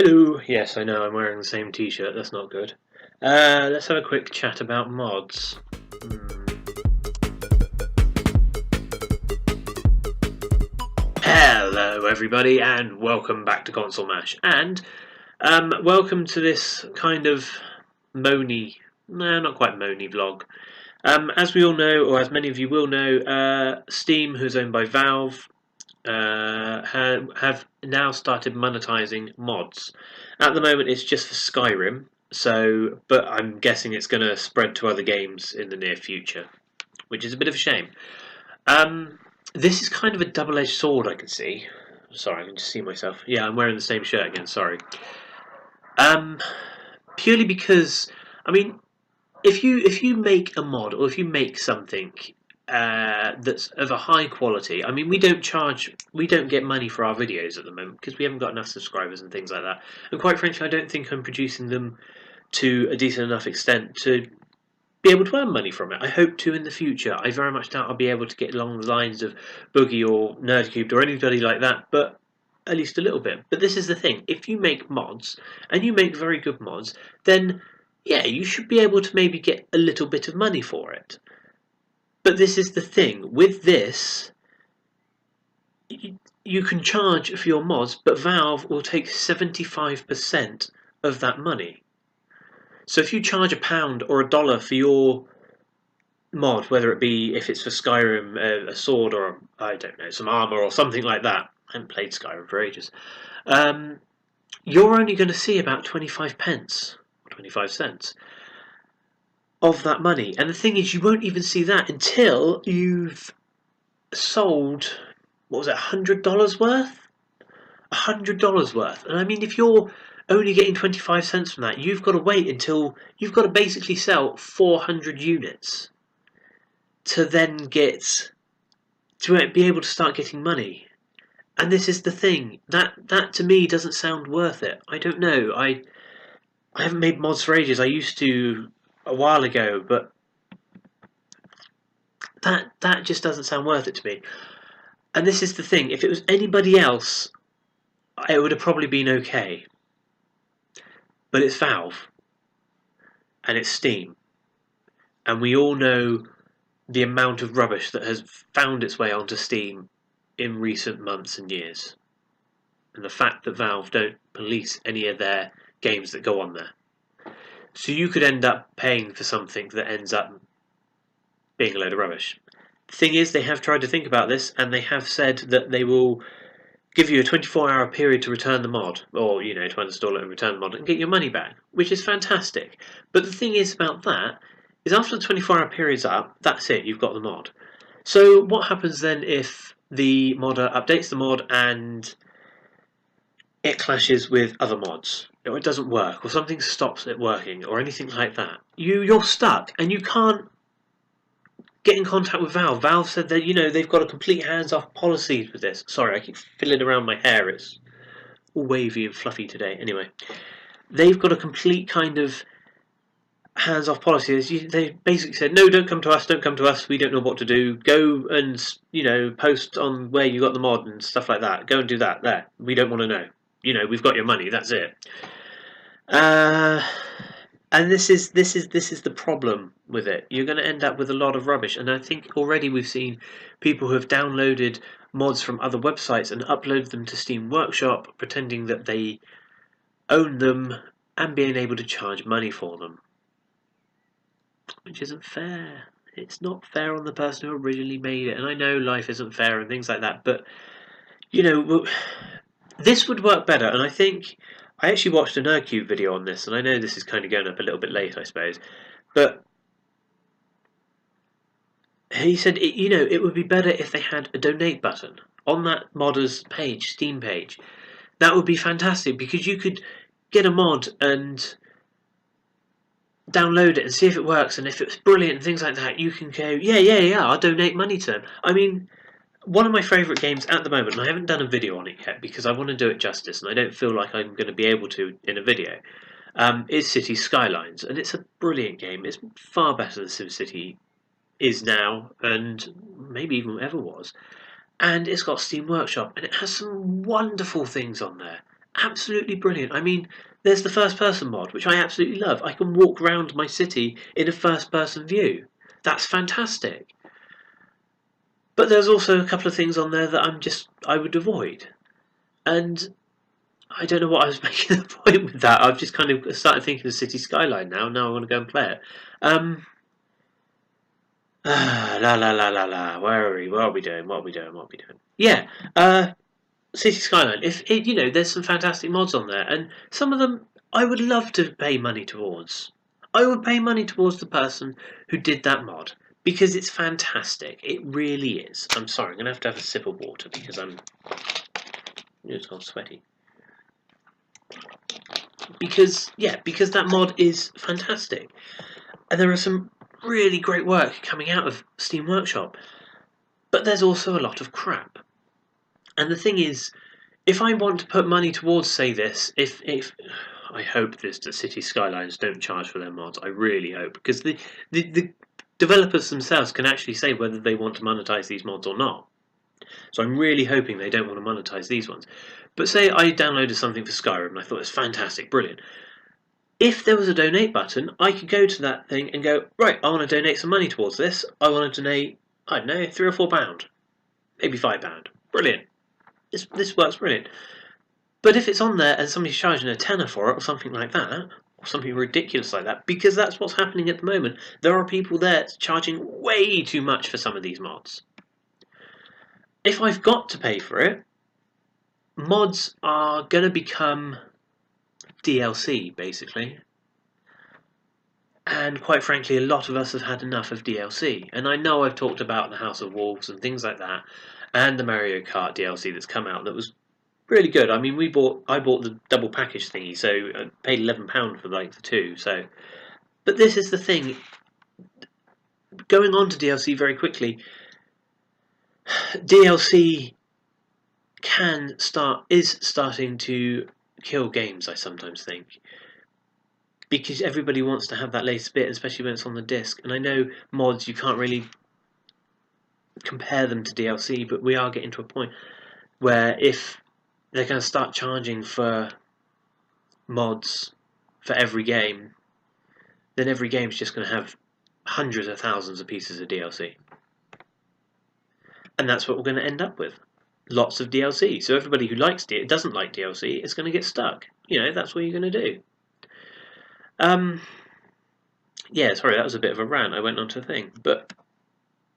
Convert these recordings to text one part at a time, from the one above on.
Hello. Yes, I know I'm wearing the same t-shirt. That's not good. Let's have a quick chat about mods. Hello, everybody, and welcome back to Console Mash. And welcome to this kind of moany, no, not quite moany vlog. As we all know, or as many of you will know, Steam, who's owned by Valve, have now started monetizing mods. At the moment, it's just for Skyrim. But I'm guessing it's going to spread to other games in the near future, which is a bit of a shame. This is kind of a double-edged sword. I can see. Sorry, I can just see myself. Yeah, I'm wearing the same shirt again. Sorry. Um, Purely because, I mean, if you make a mod or if you make something that's of a high quality. I mean, we don't get money for our videos at the moment because we haven't got enough subscribers and things like that. And quite frankly, I don't think I'm producing them to a decent enough extent to be able to earn money from it. I hope to in the future. I very much doubt I'll be able to get along the lines of Boogie or Nerdcubed or anybody like that, but at least a little bit. But this is the thing: if you make mods and you make very good mods, then yeah, you should be able to maybe get a little bit of money for it. But this is the thing, with this, you can charge for your mods, but Valve will take 75% of that money. So if you charge £1 or $1 for your mod, whether it be, if it's for Skyrim, a sword, or I don't know, some armour or something like that, I haven't played Skyrim for ages, you're only going to see about 25 pence, 25 cents of that money. And the thing is, you won't even see that until you've sold, what was it, $100 worth? $100 worth. And I mean, if you're only getting 25 cents from that, you've got to wait until you've got to basically sell 400 units to then get to be able to start getting money. And this is the thing, that to me doesn't sound worth it. I don't know. I haven't made mods for ages. I used to a while ago, but that just doesn't sound worth it to me. And this is the thing, if it was anybody else, it would have probably been okay. But it's Valve. And it's Steam. And we all know the amount of rubbish that has found its way onto Steam in recent months and years. And the fact that Valve don't police any of their games that go on there. So you could end up paying for something that ends up being a load of rubbish. The thing is, they have tried to think about this, and they have said that they will give you a 24-hour period to return the mod, or, to uninstall it and return the mod and get your money back, which is fantastic. But the thing is about that, is after the 24-hour period's up, that's it, you've got the mod. So what happens then if the modder updates the mod and it clashes with other mods, or it doesn't work, or something stops it working, or anything like that? You're stuck, and you can't get in contact with Valve. Valve said that, they've got a complete hands-off policy with this. Sorry, I keep fiddling around my hair. It's all wavy and fluffy today. Anyway, they've got a complete kind of hands-off policy. They basically said, no, don't come to us, we don't know what to do. Go and, post on where you got the mod and stuff like that. Go and do that there. We don't want to know. We've got your money, that's it. And this is the problem with it. You're going to end up with a lot of rubbish, and I think already we've seen people who have downloaded mods from other websites and uploaded them to Steam Workshop, pretending that they own them and being able to charge money for them, which isn't fair. It's not fair on the person who originally made it, and I know life isn't fair and things like that, but this would work better, and I think I actually watched a Nerdcube video on this, and I know this is kind of going up a little bit late, I suppose, but he said, it would be better if they had a donate button on that modder's page, Steam page. That would be fantastic, because you could get a mod and download it and see if it works, and if it's brilliant and things like that, you can go, yeah, I'll donate money to them. I mean, one of my favourite games at the moment, and I haven't done a video on it yet because I want to do it justice, and I don't feel like I'm going to be able to in a video, is Cities Skylines, and it's a brilliant game. It's far better than SimCity is now, and maybe even ever was. And it's got Steam Workshop, and it has some wonderful things on there. Absolutely brilliant. I mean, there's the first person mod, which I absolutely love. I can walk around my city in a first person view. That's fantastic. But there's also a couple of things on there that I would avoid. And I don't know what I was making the point with that. I've just kind of started thinking of City Skyline now. Now I want to go and play it. La la la la la. Where are we? What are we doing? What are we doing? What are we doing? Yeah. City Skyline. If it, there's some fantastic mods on there, and some of them I would love to pay money towards. I would pay money towards the person who did that mod because it's fantastic. It really is. I'm sorry, I'm gonna have to have a sip of water because it's gone sweaty. Because that mod is fantastic, and there are some really great work coming out of Steam Workshop. But there's also a lot of crap. And the thing is, if I want to put money towards, say, this, if I hope that City Skylines don't charge for their mods. I really hope, because the developers themselves can actually say whether they want to monetize these mods or not. So I'm really hoping they don't want to monetize these ones. But say I downloaded something for Skyrim and I thought it was fantastic, brilliant. If there was a donate button, I could go to that thing and go, right, I want to donate some money towards this. I want to donate, I don't know, £3 or £4, maybe £5. Brilliant. This works brilliant. But if it's on there and somebody's charging a tenner for it or something like that, or something ridiculous like that, because that's what's happening at the moment, there are people there charging way too much for some of these mods. If I've got to pay for it, mods are going to become DLC, basically. And quite frankly, a lot of us have had enough of DLC. And I know I've talked about the House of Wolves and things like that, and the Mario Kart DLC that's come out that was really good. I mean, I bought the double package thingy, so I paid £11 for like the two. So, but this is the thing. Going on to DLC very quickly, DLC is starting to kill games. I sometimes think, because everybody wants to have that latest bit, especially when it's on the disc. And I know mods, you can't really compare them to DLC, but we are getting to a point where if they're going to start charging for mods for every game, then every game's just going to have hundreds of thousands of pieces of DLC. And that's what we're going to end up with. Lots of DLC. So everybody who doesn't like DLC is going to get stuck. That's what you're going to do. Yeah, sorry, that was a bit of a rant. I went on to a thing. But,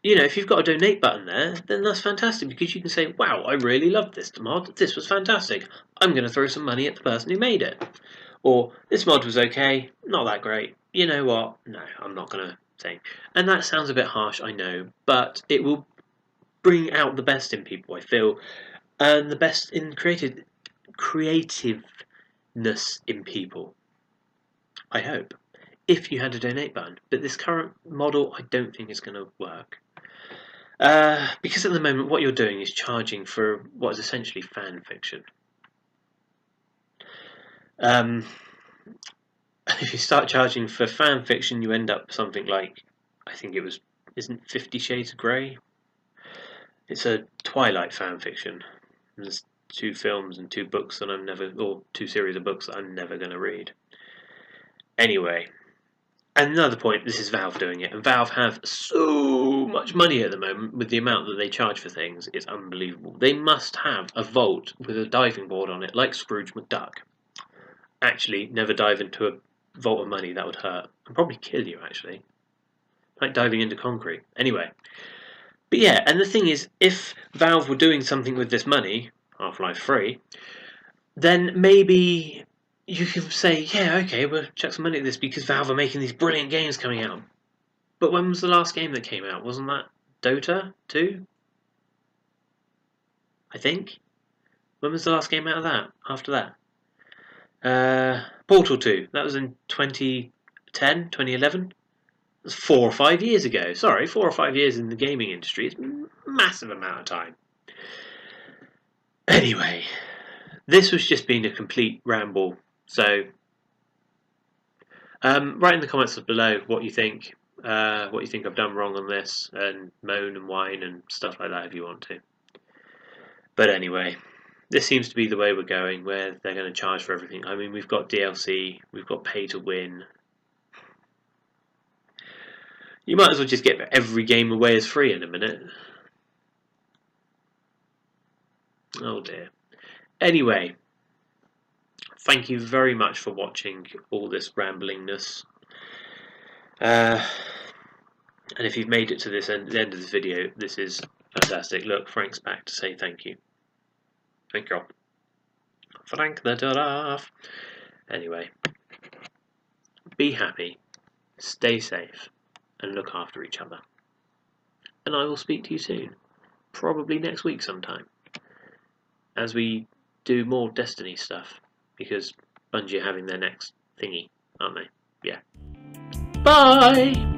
if you've got a donate button there, then that's fantastic because you can say, wow, I really loved this mod. This was fantastic. I'm going to throw some money at the person who made it. Or, this mod was okay, not that great. You know what? No, I'm not going to say. And that sounds a bit harsh, I know, but it will bring out the best in people, I feel, and the best in creativeness in people. I hope. If you had a donate button. But this current model, I don't think is going to work. Because at the moment, what you're doing is charging for what is essentially fan fiction. If you start charging for fan fiction, you end up something like, I think isn't 50 Shades of Grey? It's a Twilight fan fiction. There's 2 films and 2 books that or 2 series of books that I'm never going to read. Anyway, another point, this is Valve doing it, and Valve have so much money at the moment with the amount that they charge for things, it's unbelievable. They must have a vault with a diving board on it, like Scrooge McDuck. Actually, never dive into a vault of money, that would hurt. And probably kill you, actually. Like diving into concrete. Anyway. But yeah, and the thing is, if Valve were doing something with this money, Half-Life 3, then maybe you could say, yeah, okay, we'll chuck some money at this because Valve are making these brilliant games coming out. But when was the last game that came out? Wasn't that Dota 2? I think? When was the last game out of that? After that? Portal 2. That was in 2010, 2011? That's 4 or 5 years ago. Sorry, 4 or 5 years in the gaming industry is a massive amount of time. Anyway, this was just being a complete ramble. So, write in the comments below what you think I've done wrong on this, and moan and whine and stuff like that if you want to. But anyway, this seems to be the way we're going, where they're going to charge for everything. I mean, we've got DLC, we've got pay to win. You might as well just get every game away as free in a minute. Oh dear. Anyway, thank you very much for watching all this ramblingness. And if you've made it to the end of this video, this is fantastic. Look, Frank's back to say thank you. Thank you. Frank the Giraffe. Anyway, be happy, stay safe, and look after each other. And I will speak to you soon, probably next week sometime, as we do more Destiny stuff, because Bungie are having their next thingy, aren't they? Yeah. Bye!